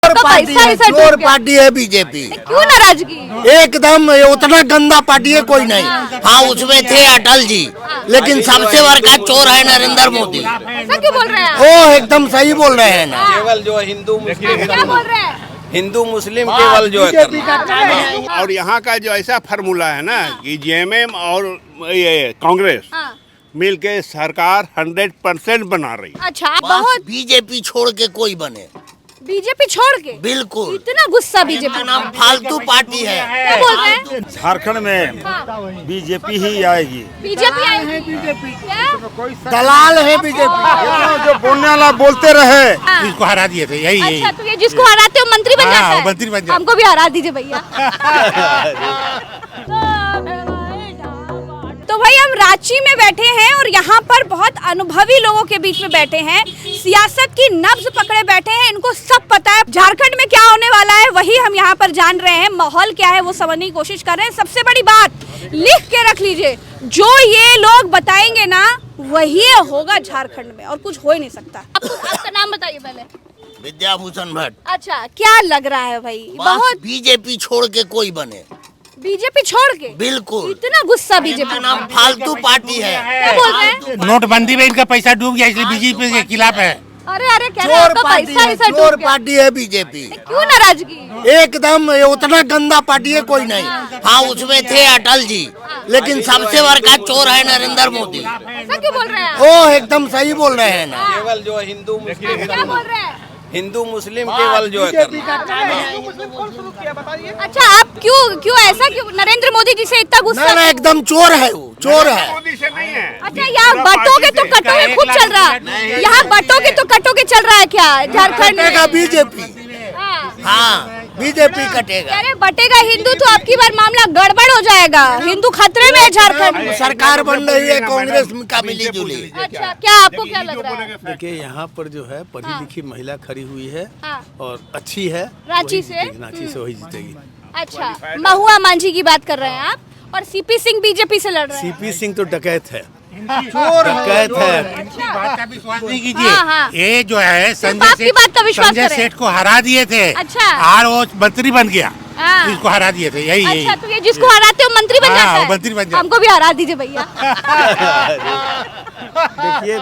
चोर पार्टी है बीजेपी। क्यों नाराजगी? एकदम उतना गंदा पार्टी है कोई नहीं। हाँ, उसमें थे अटल जी, लेकिन सबसे बड़ा चोर है नरेंद्र मोदी। ऐसा क्यों बोल रहे हैं? वो एकदम सही बोल रहे हैं ना। केवल जो हिंदू मुस्लिम क्या बोल रहे हैं? हिंदू मुस्लिम केवल जो है करना। और यहाँ का जो ऐसा फार्मूला है ना कि जेएमएम और ये कांग्रेस हाँ। मिलके सरकार 100% बना रही है। अच्छा, आप बहुत बीजेपी छोड़ के कोई बने, बीजेपी छोड़ के बिल्कुल। इतना गुस्सा बीजेपी नाम फालतू पार्टी है। क्या बोल रहे हैं? झारखंड में हाँ। बीजेपी ही आएगी। बीजेपी आई बीजेपी क्या? दलाल है बीजेपी। जो बोलने वाला बोलते रहे हाँ। इसको हरा दिए थे, यही यही। अच्छा, तो ये जिसको हराते हो मंत्री बन हाँ, जाता है? मंत्री बन जाता है। हमको भी हरा दीजिए भैया। तो भाई हम रांची में बैठे हैं और यहाँ पर बहुत अनुभवी लोगों के बीच में बैठे हैं, सियासत की नब्ज पकड़े बैठे हैं, इनको सब पता है झारखंड में क्या होने वाला है, वही हम यहाँ पर जान रहे हैं। माहौल क्या है वो समझने की कोशिश कर रहे हैं। सबसे बड़ी बात लिख के रख लीजिए, जो ये लोग बताएंगे ना वही होगा झारखंड में, और कुछ हो ही नहीं सकता। आपका नाम बताइए पहले। विद्याभूषण भट्ट। अच्छा, क्या लग रहा है भाई? बहुत बीजेपी छोड़ के कोई बने, बीजेपी छोड़ के बिल्कुल। इतना गुस्सा बीजेपी नाम फालतू पार्टी है। क्या बोल रहे हैं? नोटबंदी में इनका पैसा डूब गया, इसलिए बीजेपी के खिलाफ है। अरे अरे, कह रहे हैं चोर आपका पार्टी पैसा है, ऐसा चोर डूब गया। पार्टी है बीजेपी। क्यों नाराजगी? एकदम उतना गंदा पार्टी है कोई नहीं। हाँ, उसमें थे अटल जी, लेकिन सबसे बड़ा चोर है नरेंद्र मोदी। ऐसा क्यों बोल रहे हैं? वो एकदम सही बोल रहे हैं ना। केवल जो हिंदू मुस्लिम क्या बोल रहे हैं? हिंदू मुस्लिम केवल जो है करना। अच्छा, आप क्यों ऐसा क्यों? नरेंद्र मोदी जी से इतना गुस्सा? ना, एकदम चोर है वो, चोर है। मोदी से नहीं है। अच्छा, यहाँ बटोगे तो कटोगे खूब चल रहा है, यहाँ बटोगे तो कटोगे चल रहा है क्या झारखंड कटेगा में? बीजेपी। हाँ। हाँ, बीजेपी कटेगा। अरे बटेगा हिंदू तो आपकी बार मामला गड़बड़ हो जाएगा, हिंदू खतरे में है झारखंड में। सरकार बन रही है कांग्रेस का मिली जुली। अच्छा, क्या आपको क्या लग रहा है? देखिए, यहाँ पर जो है पढ़ी लिखी महिला खड़ी हुई है हाँ। और अच्छी है। रांची वही से? जीतेगी, रांची से वही जीतेगी। अच्छा, महुआ मांझी की बात कर रहे हैं आप, और सीपी सिंह बीजेपी से लड़ रहे हैं। सीपी सिंह तो डकैत है, चोर डकैत है। बात का विश्वास नहीं हाँ, कीजिए। हाँ। ये जो है बाप की बात का विश्वास संजय करें। सेठ को हरा दिए थे। अच्छा। और वो मंत्री बन गया, हाँ। इसको हरा दिए थे, यही यही। अच्छा, तो ये जिसको हराते हो मंत्री बन हाँ, जाता है? मंत्री बन जाता है। हमको भी हरा दीजिए भैया। देखिए,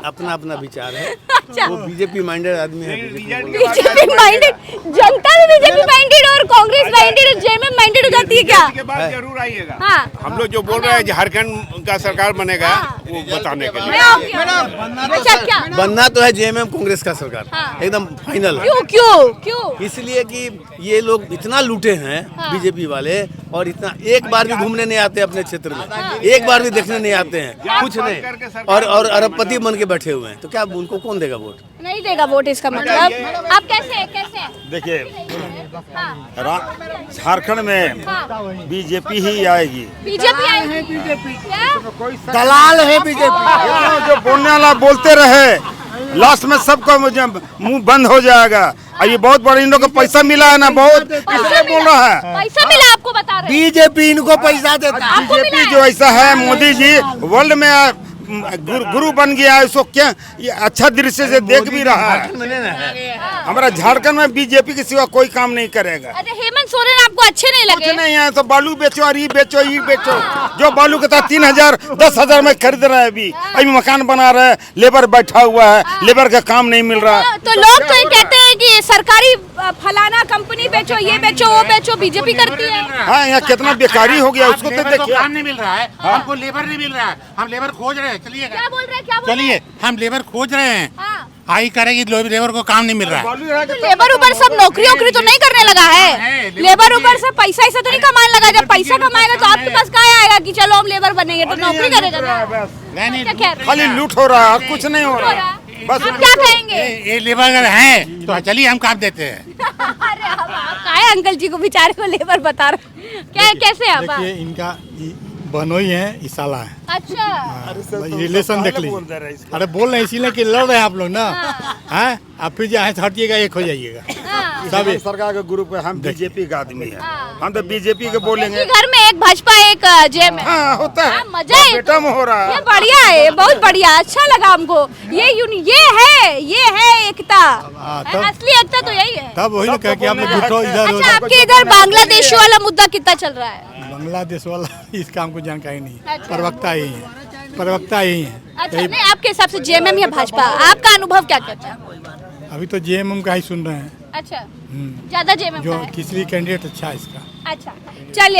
अपना अपना विचार है। अच्छा। वो बीजेपी माइंडेड आदमी है। बीजेपी माइंडेड, जनता भी बीजेपी माइंडेड और कांग्रेस माइंडेड और जेएमएम माइंडेड हो जाती है क्या? के बाद जरूर आइएगा। हाँ। हम लोग जो बोल रहे हैं झारखंड का सरकार बनेगा, वो बताने के लिए। मैं आऊंगी। अच्छा, क्या बनना तो है जेएमएम कांग्रेस का सरकार, हाँ। एकदम फाइनल है। क्यों क्यों क्यों? इसलिए कि ये लोग इतना लूटे हैं हाँ। बीजेपी वाले, और इतना एक बार भी घूमने नहीं आते अपने क्षेत्र में, एक बार भी देखने नहीं आते हैं, कुछ नहीं। और अरबपति बन के बैठे हुए हैं, तो क्या उनको कौन देगा वोट? नहीं देगा वोट, इसका मतलब। आप कैसे देखिए, हाँ। झारखंड में हाँ। बीजेपी ही आएगी। बीजेपी आई क्या? दलाल है बीजेपी। जो बोलने वाला बोलते रहे, लास्ट में सबका मुंह बंद हो जाएगा। और ये बहुत बड़ा इन लोग को पैसा मिला है ना, बहुत इसलिए बोल रहा है। पैसा मिला आपको बता रहे हैं। बीजेपी इनको पैसा देता है। आपको मिला बीजेपी है? जो ऐसा है, मोदी जी वर्ल्ड में गुरु बन गया है, इसको क्या ये अच्छा दृश्य से देख भी रहा है। हमारा झारखंड में बीजेपी के सिवा कोई काम नहीं करेगा। अच्छा, हेमंत सोरेन आपको अच्छे नहीं कुछ लगे? नहीं है तो बालू बेचो और ये बेचो, ये बेचो। जो बालू के साथ 3,000 10,000 में खरीद रहे हैं, अभी मकान बना रहे हैं, लेबर बैठा हुआ है, लेबर का काम नहीं मिल रहा है। तो लोग तो ये कहते हैं कि सरकारी फलाना कंपनी बेचो, ये बेचो, वो बेचो, बीजेपी करती है। हाँ, यहाँ कितना बेकारी हो गया उसको तो लेबर को देखिए। काम नहीं मिल रहा है, हमको लेबर नहीं मिल रहा है, हम लेबर खोज रहे हैं। चलिए क्या बोल रहे हैं? क्या बोल रहे चलिए, हैं? हम लेबर खोज रहे हैं। हाँ। आई करेगी, लेबर को काम नहीं मिल रहा है। तो लेबर ऊपर सब नौकरी वोकरी तो नहीं करने लगा है, लेबर ऊपर सब पैसा ऐसा तो नहीं कमाने लगा। जब पैसा कमाएगा तो आपके पास कहाँ आएगा कि चलो हम लेबर बनेंगे, तो नौकरी करेगा ना? नहीं, क्या कह रहे हैं? खाली लूट हो रहा है, कुछ नहीं हो रहा है। बस आप क्या कहेंगे? ये लेबर अगर है तो चलिए हम काम देते हैं। अरे आप काहे अंकल जी को बेचारे को लेबर बता रहे? क्या कैसे आप? देखिए, इनका बनोई है, इसाला है। अच्छा, रिलेशन देख लीजिए। अरे बोल रहे हैं इसीलिए कि लड़ रहे हैं आप लोग ना, हैं? आप फिर जो है हटिएगा, एक हो जाइएगा। हाँ। सब सरकार के ग्रुप है, हम बीजेपी का आदमी है। हाँ। हम तो बीजेपी के बोलेंगे। घर में एक भाजपा एक जेएमएम। हाँ होता है, मजा है, बेटा में हो रहा ये है। बढ़िया है, बहुत बढ़िया, अच्छा लगा हमको। ये है एकता, असली एकता तो यही है। तब वही ना कह के आपने झूठो इधर अच्छा, उधर। आपके इधर बांग्लादेश वाला मुद्दा कितना चल रहा है? बांग्लादेश वाला इस काम को जानकारी नहीं, अच्छा। प्रवक्ता यही है, प्रवक्ता यही है। अच्छा, नहीं आपके हिसाब से जेएमएम या भाजपा, आपका अनुभव क्या कहता है? अभी तो जेएमएम का ही सुन रहे हैं, अच्छा, ज्यादा जेएमएम जो का है। किसी कैंडिडेट अच्छा है इसका। अच्छा,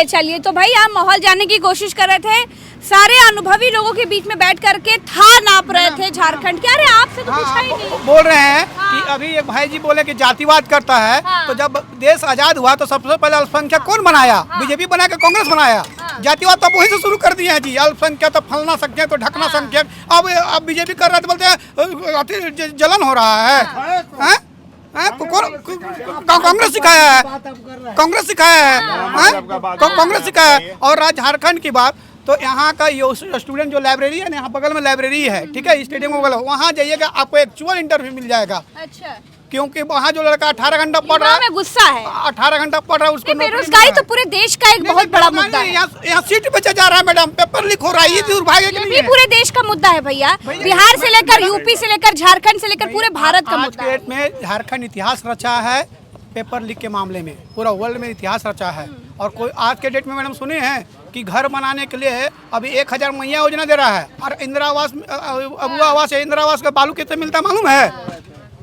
चलिए तो भाई आप माहौल जानने की कोशिश कर रहे थे, सारे अनुभवी लोगों के बीच में बैठ करके था नाप रहे थे झारखंड के। अरे आपसे तो पूछा ही नहीं। बोल रहे हैं कि अभी एक भाई जी बोले कि जातिवाद करता है, तो जब देश आजाद हुआ तो सबसे पहले अल्पसंख्यक कौन बनाया? बीजेपी बना के कांग्रेस बनाया। जातिवाद तो वहीं से शुरू कर दिए हैं जी, अल्पसंख्यक तो फलना संख्यक तो ढकना संख्यक। अब बीजेपी कर रहा है तो बोलते हैं जलन हो रहा है। कांग्रेस सिखाया है, कांग्रेस सिखाया है, कांग्रेस सिखाया है। और झारखंड की बात तो यहाँ का ये स्टूडेंट जो लाइब्रेरी है ना, यहाँ बगल में लाइब्रेरी है, ठीक है, स्टेडियम में बगल, वहाँ जाइएगा आपको एक्चुअल इंटरव्यू मिल जाएगा। अच्छा, क्योंकि वहाँ जो लड़का 18 घंटा पढ़ रहा है, गुस्सा है, 18 घंटा पढ़ रहा है, उसको बेरोजगारी तो पूरे देश का एक बहुत बड़ा मुद्दा है। यहाँ सीट बेचा जा रहा है मैडम, पेपर लीक हो रहा है, ये दुर्भाग्य के लिए पूरे देश का मुद्दा है भैया, बिहार से लेकर यूपी से लेकर झारखंड से लेकर पूरे भारत का मुद्दा है। आज के डेट में झारखंड इतिहास रचा है पेपर लीक के मामले में, पूरा वर्ल्ड में इतिहास रचा है। और कोई आज के डेट में मैडम सुने हैं कि घर बनाने के लिए अभी 1000 मैया योजना दे रहा है, और इंदिरा आवास, अबुआ आवास या इंदिरा आवास का बालू कितने मिलता है मालूम है?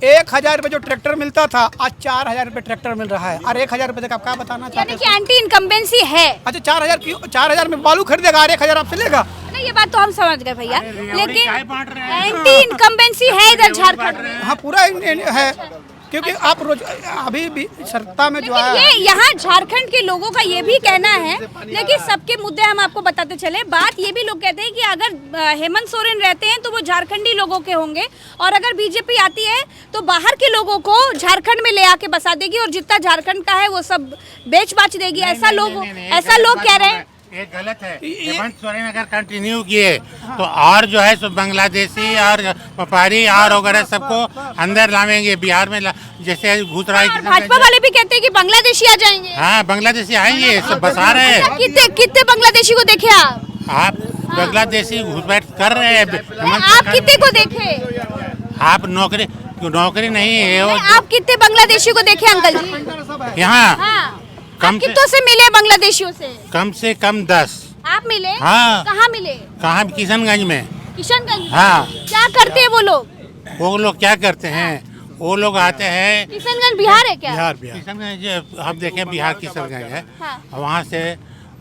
1000 रुपये जो ट्रैक्टर मिलता था, आज 4000 रुपये ट्रैक्टर मिल रहा है। और 1000 रुपये का क्या बताना चाहते हैं? यानी कि एंटी इनकम्बेंसी है। अच्छा, 4000 क्यों? 4000 में बालू खरीदेगा और 1000 आपसे लेगा? नहीं, ये बात तो हम समझ गए भैया, लेकिन एंटी इनकम्बेंसी है इधर झारखंड में। हाँ, पूरा है, क्योंकि आप रोज अभी भी सत्ता में जो है, ये यहाँ झारखंड के लोगों का ये भी कहना है, लेकिन सबके मुद्दे हम आपको बताते चले। बात ये भी लोग कहते हैं कि अगर हेमंत सोरेन रहते हैं तो वो झारखंडी लोगों के होंगे, और अगर बीजेपी आती है तो बाहर के लोगों को झारखंड में ले आके बसा देगी, और जितना झारखंड का है वो सब बेच बाच देगी। ऐसा लोग कह रहे हैं। ये गलत है। हेमंत सोरेन अगर कंटिन्यू किए तो और जो है सो बांग्लादेशी और व्यापारी और वगैरह सबको अंदर लावेंगे बिहार में, जैसे घुस रहा है। भाजपा वाले भी कहते हैं कि बांग्लादेशी आ जाएंगे। हाँ, बांग्लादेशी आएंगे, सब बसा रहे हैं। कितने बांग्लादेशी को देखे आप बांग्लादेशी घुसपैठ कर रहे हैं। आप कितने को देखे? आप नौकरी नहीं है। आप कितने बांग्लादेशी को देखे अंकल जी यहाँ? कम कितनों से मिले बांग्लादेशियों से? कम से कम 10। आप मिले? हाँ। कहाँ मिले? कहाँ? किशनगंज में। किशनगंज? हाँ। क्या करते हैं वो लोग? वो लोग क्या करते हैं? वो लोग आते हैं। किशनगंज बिहार है क्या? बिहार किशनगंज आप देखें, बिहार किशनगंज है। हाँ। वहाँ से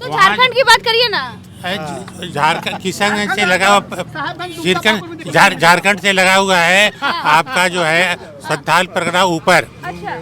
तो झारखंड की बात करिए ना। झारखंड किशनगंज से लगा हुआ, झारखंड से लगा हुआ है आपका जो है सद्दाल परगना ऊपर।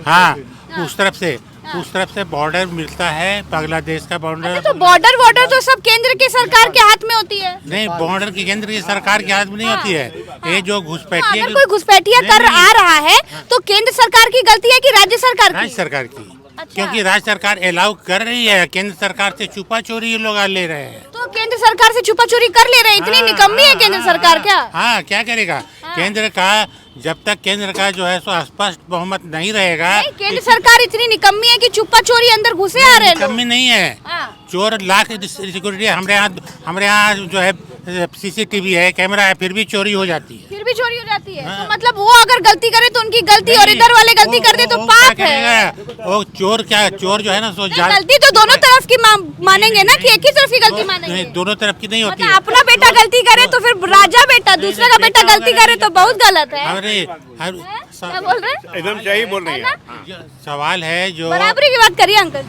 हाँ, उस तरफ से बॉर्डर मिलता है, बांग्लादेश का बॉर्डर। तो बॉर्डर तो सब केंद्र के सरकार के हाथ में होती है। नहीं, बॉर्डर की केंद्र की सरकार के हाथ में नहीं होती है। ये जो घुसपैठिया, अगर कोई घुसपैठिया कर आ रहा है तो केंद्र सरकार की गलती है कि राज्य सरकार की? राज्य सरकार की। क्योंकि राज्य सरकार अलाउ कर रही है, केंद्र सरकार से छुपा चोरी ये लोग ले रहे हैं। तो केंद्र सरकार से छुपा चोरी कर ले रहे हैं, इतनी निकम्मी है केंद्र सरकार क्या? हाँ, क्या करेगा केंद्र का? जब तक केंद्र का जो है सो स्पष्ट बहुमत नहीं रहेगा। केंद्र सरकार इतनी निकम्मी है कि छुपा चोरी अंदर घुसे आ रहे हैं। निकम्मी नहीं है, चोर लाख सिक्योरिटी। हमारे यहाँ जो है CCTV है, कैमरा है, फिर भी चोरी हो जाती है। फिर भी चोरी हो जाती है। तो मतलब वो अगर गलती करे तो उनकी गलती, और इधर वाले गलती कर दे तो पाप है। वो चोर जो है ना सो गलती तो दोनों तरफ की मानेंगे ना, कि एक ही तरफ की गलती मानेंगे? दोनों तरफ की नहीं होती है। अपना बेटा गलती करे तो फिर राजा बेटा, दूसरा का बेटा गलती करे तो बहुत गलत है। क्या बोल रहे हैं? एकदम सही बोल रही है। सवाल है जो बराबरी की बात करिए अंकल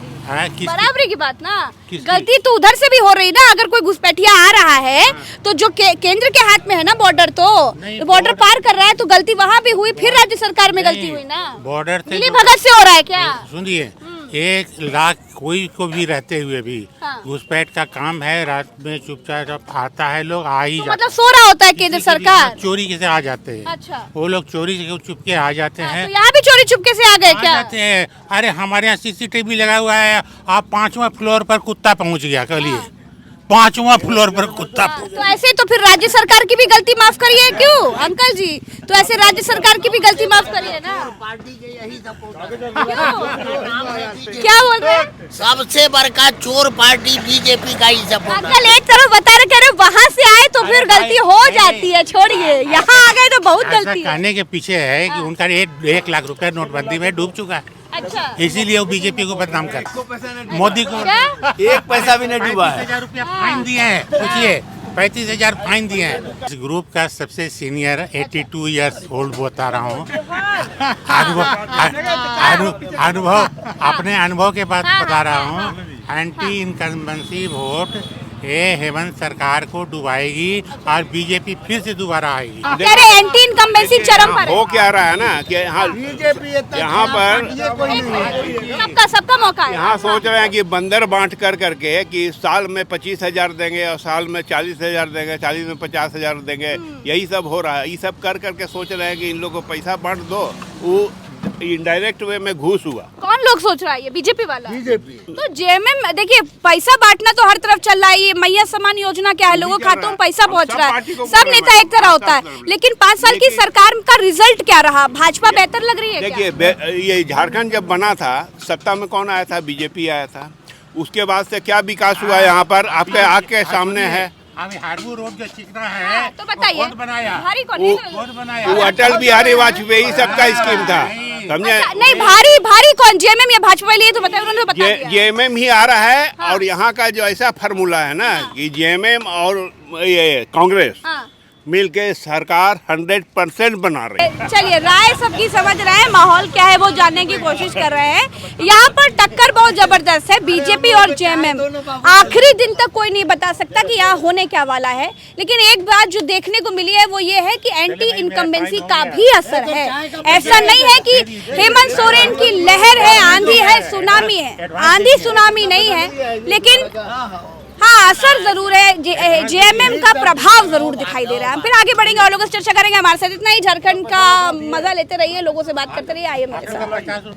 जी, बराबरी की बात ना। गलती तो उधर से भी हो रही ना, अगर कोई घुसपैठिया आ रहा है तो जो केंद्र के हाथ में है ना बॉर्डर, तो बॉर्डर पार कर रहा है तो गलती वहाँ भी हुई, फिर राज्य सरकार में गलती हुई ना। बॉर्डर से मिली भगत से हो रहा है क्या? सुनिए, 1 लाख कोई को भी रहते हुए भी घुसपैठ का काम है। रात में चुपचाप आता है, लोग आ ही तो जाते, मतलब सो रहा होता है केंद्र सरकार? चोरी से आ जाते हैं। अच्छा, वो लोग चोरी से चुपके आ जाते हैं। तो यहाँ भी चोरी चुपके से आ गए क्या? जाते हैं। अरे हमारे यहाँ CCTV लगा हुआ है। आप 5वां फ्लोर पर कुत्ता पहुँच गया, कहिए 5वां फ्लोर पर कुत्ता। तो ऐसे तो फिर राज्य सरकार की भी गलती माफ करिए क्यों अंकल जी, तो ऐसे राज्य सरकार की भी गलती माफ करिए ना। क्यों? क्या बोल रहे हैं? सबसे बड़का चोर पार्टी बीजेपी का ही सपोर्ट। अंकल एक तरफ बता रहे, कह रहे वहाँ से आए तो फिर गलती हो जाती है, छोड़िए यहाँ आ गए तो बहुत ऐसा गलती है। कहने के पीछे है कि उनका 1 लाख रुपया नोटबंदी में डूब चुका है, अच्छा इसीलिए वो बीजेपी को बदनाम कर मोदी को क्या? एक पैसा भी नहीं डूबा है। 35,000 रुपया फाइन दिए हैं, सोचिए 35,000 फाइन दिए हैं। इस ग्रुप का सबसे सीनियर 82 इयर्स ओल्ड बता रहा हूँ, अनुभव अपने अनुभव के बाद बता रहा हूँ। एंटी इनकम्बेंसी वोट ये हेमंत सरकार को डुबाएगी और बीजेपी फिर से दोबारा आएगी। कह रहे एंटी इनकम्बेंसी चरम पर है। हो क्या रहा है ना कि यहाँ पर सबका मौका है। यहाँ सोच रहे हैं कि बंदर बांट कर करके कि साल में 25,000 देंगे और साल में 40,000 देंगे, 40 में 50,000 देंगे, यही सब हो रहा है। ये सब कर करके सोच रहे हैं कि इन लोगों को पैसा बांट दो, वो इनडायरेक्ट वे में घूस हुआ। कौन लोग सोच रहा है? ये बीजेपी वाला। बीजेपी तो जेएमएम देखिए, पैसा बांटना तो हर तरफ चल रहा है। ये मैया सम्मान योजना क्या है, लोगों के खातों में पैसा पहुंच रहा है। सब नेता एक तरह होता है, लेकिन 5 साल की सरकार का रिजल्ट क्या रहा? भाजपा बेहतर लग रही है? देखिए ये झारखंड जब बना था, सत्ता में कौन आया था? बीजेपी आया था। उसके बाद से क्या विकास हुआ यहाँ पर आपके आँख के सामने है। अभी हारबू रोड जो चिकना है तो बताइए, कौन बनाया? भारी कौन? वो अटल बिहारी वाजपेयी सबका स्कीम था, समझे? अच्छा, नहीं भारी कौन? जेएमएम या भाजपा वाली? तो बताइए, उन्होंने बता दिया। जेएमएम ही आ रहा है। और यहाँ का जो ऐसा फार्मूला है ना कि जेएमएम और ये कांग्रेस मिलके सरकार 100% बना रहे हैं। चलिए, राय सबकी समझ रहे हैं, माहौल क्या है वो जानने की कोशिश कर रहे हैं। यहाँ पर टक्कर बहुत जबरदस्त है, बीजेपी और जेएमएम। आखिरी दिन तक कोई नहीं बता सकता कि यहाँ होने क्या वाला है, लेकिन एक बात जो देखने को मिली है वो ये है कि एंटी इनकम्बेंसी का भी असर है। ऐसा नहीं है कि हेमंत सोरेन की लहर है, आंधी है, सुनामी है। आंधी सुनामी नहीं है, लेकिन हाँ असर जरूर है। जेएमएम का प्रभाव जरूर दिखाई दे रहा है। हम फिर आगे बढ़ेंगे और लोगों से चर्चा करेंगे। हमारे साथ इतना ही। झारखंड का मजा लेते रहिए, लोगों से बात करते रहिए। आइए मेरे साथ।